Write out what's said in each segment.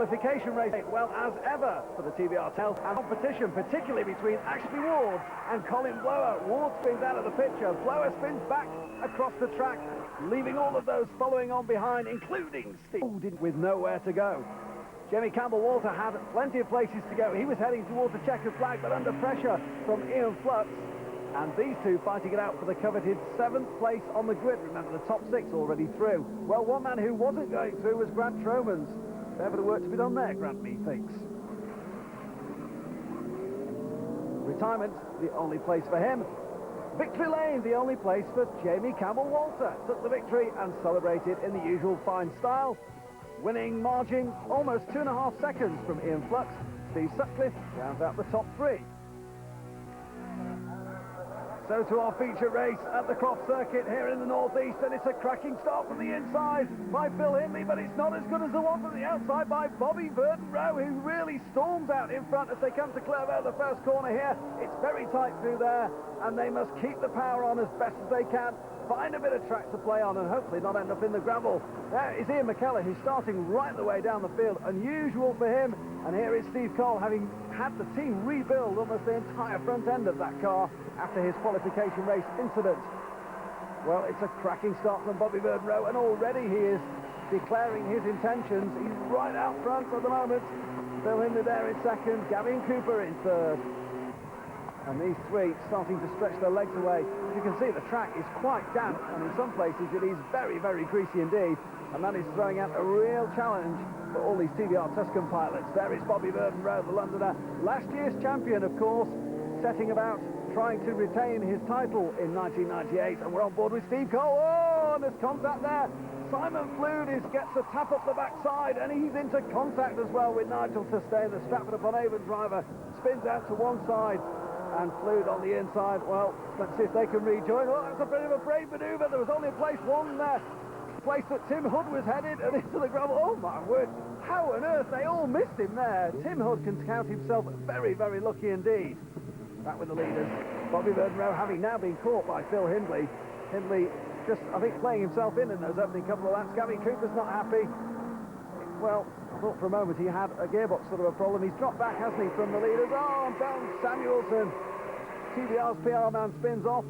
Qualification race, well, as ever for the TVR Tuscan, and competition, particularly between Ashley Ward and Colin Blower. Ward spins out of the picture, Blower spins back across the track, leaving all of those following on behind, including Steve, with nowhere to go. Jamie Campbell-Walter had plenty of places to go. He was heading towards the checkered flag, but under pressure from Ian Flux. And these two fighting it out for the coveted 7th place on the grid. Remember, the top 6 already through. Well, one man who wasn't going through was Grant Tromans. Fair bit of work to be done there, Grant methinks. Retirement, the only place for him. Victory lane, the only place for Jamie Campbell-Walter. Took the victory and celebrated in the usual fine style. Winning margin almost 2.5 seconds from Ian Flux. Steve Sutcliffe rounds out the top 3. So to our feature race at the Croft Circuit here in the northeast, and it's a cracking start from the inside by Phil Hindley, but it's not as good as the one from the outside by Bobby Burton-Rowe, who really storms out in front as they come to Clervaux, the first corner here. It's very tight through there, and they must keep the power on as best as they can, find a bit of track to play on, and hopefully not end up in the gravel. There is Ian McKellar, who's starting right the way down the field, unusual for him, and here is Steve Cole, having had the team rebuild almost the entire front end of that car after his qualification race incident. Well, it's a cracking start from Bobby Burton-Rowe, and already he is declaring his intentions. He's right out front at the moment. Phil Hindley there in second, Gavin Cooper in third. And these three starting to stretch their legs away. As you can see, the track is quite damp, and in some places it is very, very greasy indeed. And that is throwing out a real challenge for all these TVR Tuscan pilots. There is Bobby Burton-Rowe, the Londoner, last year's champion, of course, setting about trying to retain his title in 1998. And we're on board with Steve Cole. Oh, and there's contact there. Simon Flood gets a tap up the backside, and he's into contact as well with Nigel Tuscan, the Stratford-upon-Avon driver. Spins out to one side. And Flood on the inside. Well, let's see if they can rejoin. Oh, that's a bit of a brave manoeuvre. There was only place one there. Place that Tim Hood was headed, and into the gravel. Oh my word, how on earth they all missed him there. Tim Hood can count himself very, very lucky indeed. Back with the leaders. Bobby Burton-Rowe having now been caught by Phil Hindley. Hindley just, I think, playing himself in those opening couple of laps. Gavin Cooper's not happy. Well, I thought for a moment he had a gearbox sort of a problem. He's dropped back, hasn't he, from the leaders. Oh, and Ben Samuelson, TVR's PR man, spins off.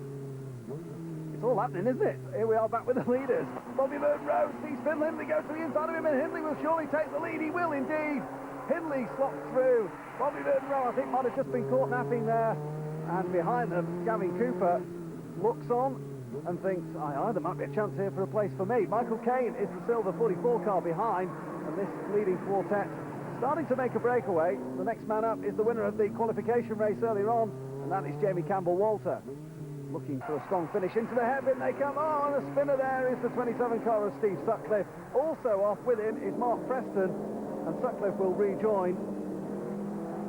It's all happening, isn't it? Here we are back with the leaders. Bobby Burton-Rowe sees Phil Hindley go to the inside of him, and Hindley will surely take the lead. He will indeed. Hindley slops through. Bobby Burton-Rowe, I think, might have just been caught napping there. And behind them, Gavin Cooper looks on and thinks, there might be a chance here for a place for me. Michael Caine is the silver 44 car behind, and this leading quartet starting to make a breakaway. The next man up is the winner of the qualification race earlier on, and that is Jamie Campbell-Walter. Looking for a strong finish. Into the hairpin they come. Oh, and the spinner there is the 27 car of Steve Sutcliffe. Also off with him is Mark Preston, and Sutcliffe will rejoin,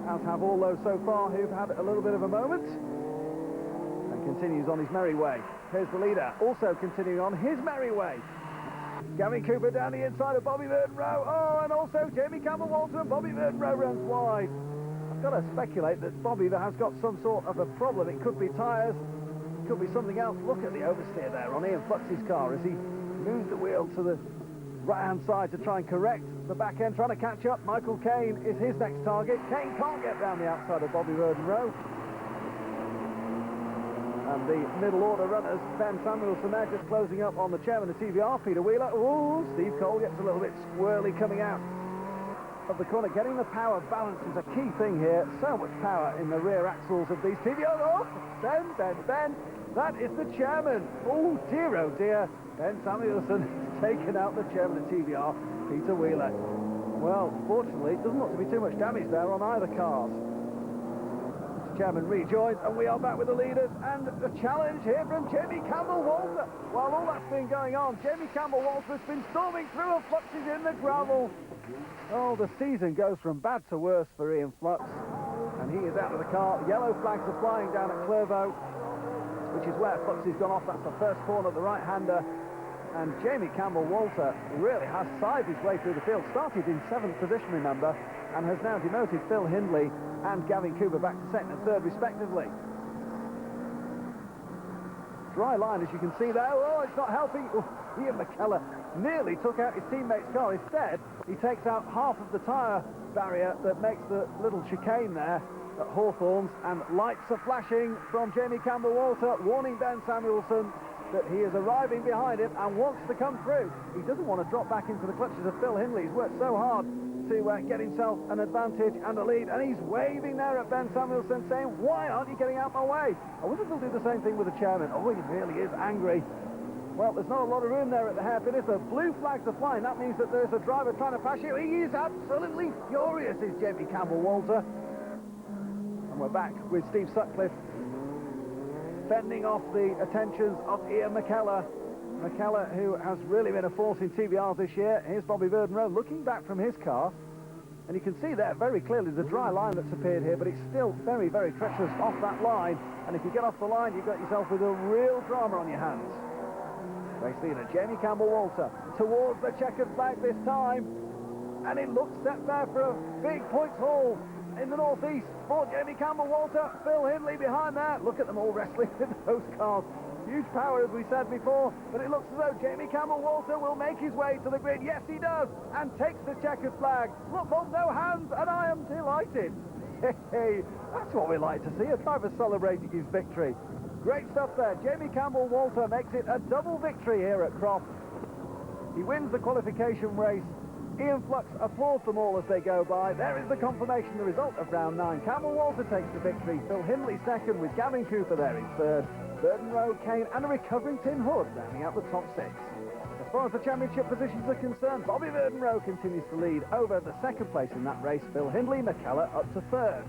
as have all those so far who've had a little bit of a moment, and continues on his merry way. Here's the leader, also continuing on his merry way. Gavin Cooper down the inside of Bobby Burton-Rowe. Oh, and also Jamie Campbell-Walter, and Bobby Burton-Rowe runs wide. I've got to speculate that Bobby has got some sort of a problem. It could be tyres. Could be something else. Look at the oversteer there on Ian Flux's car as he moves the wheel to the right-hand side to try and correct the back end, trying to catch up. Michael Caine is his next target. Caine can't get down the outside of Bobby Burton-Rowe. And the middle order runners, Ben Samuelson there just closing up on the chairman of TVR, Peter Wheeler. Oh, Steve Cole gets a little bit squirrely coming out of the corner. Getting the power balance is a key thing here. So much power in the rear axles of these TVR. Oh, Ben. That is the chairman. Oh dear. Ben Samuelson has taken out the chairman of TVR, Peter Wheeler. Well, fortunately, it doesn't look to be too much damage there on either cars. The chairman rejoins, and we are back with the leaders, and a challenge here from Jamie Campbell-Walter. While all that's been going on, Jamie Campbell-Walter has been storming through and Flux is in the gravel. Oh, the season goes from bad to worse for Ian Flux, and he is out of the car. Yellow flags are flying down at Clervaux, which is where Flux has gone off. That's the first corner, the right-hander. And Jamie Campbell-Walter really has scythed his way through the field. Started in 7th position, remember, and has now demoted Phil Hindley and Gavin Cooper back to 2nd and 3rd, respectively. dry line, as you can see there. Oh, it's not helping. Oh, Ian McKellar nearly took out his teammate's car. Instead, he takes out half of the tyre barrier that makes the little chicane there at Hawthorns, and lights are flashing from Jamie Campbell-Walter, warning Ben Samuelson that he is arriving behind him and wants to come through. He doesn't want to drop back into the clutches of Phil Hindley. He's worked so hard to get himself an advantage and a lead, and he's waving there at Ben Samuelson saying, why aren't you getting out my way? I wonder if they'll do the same thing with the chairman. Oh, he really is angry. Well, there's not a lot of room there at the hairpin. If the blue flags are flying, that means that there's a driver trying to pass you. He is absolutely furious, is Jamie Campbell-Walter. And we're back with Steve Sutcliffe fending off the attentions of Ian McKellar. McKellar, who has really been a force in TVR this year. Here's Bobby Verdenroe looking back from his car, and you can see there very clearly the dry line that's appeared here, but it's still very, very treacherous off that line, and if you get off the line, you've got yourself with a real drama on your hands. Race leader Jamie Campbell-Walter towards the checkered flag this time, and it looks set there for a big points haul in the northeast for Jamie Campbell-Walter. Phil Hindley behind there. Look at them all wrestling in those cars. Huge power, as we said before, but it looks as though Jamie Campbell-Walter will make his way to the grid. Yes, he does, and takes the checkered flag. Look, Bob, no hands, and I am delighted. Hey, that's what we like to see, a driver celebrating his victory. Great stuff there. Jamie Campbell-Walter makes it a double victory here at Croft. He wins the qualification race. Ian Flux applauds them all as they go by. There is the confirmation, the result of round 9. Campbell-Walter takes the victory. Phil Hindley second, with Gavin Cooper there in third. Verdenroe, Kane and a recovering Tim Hood rounding out the top 6. As far as the championship positions are concerned, Bobby Verdenroe continues to lead over the second place in that race. Phil Hindley, McKellar up to third.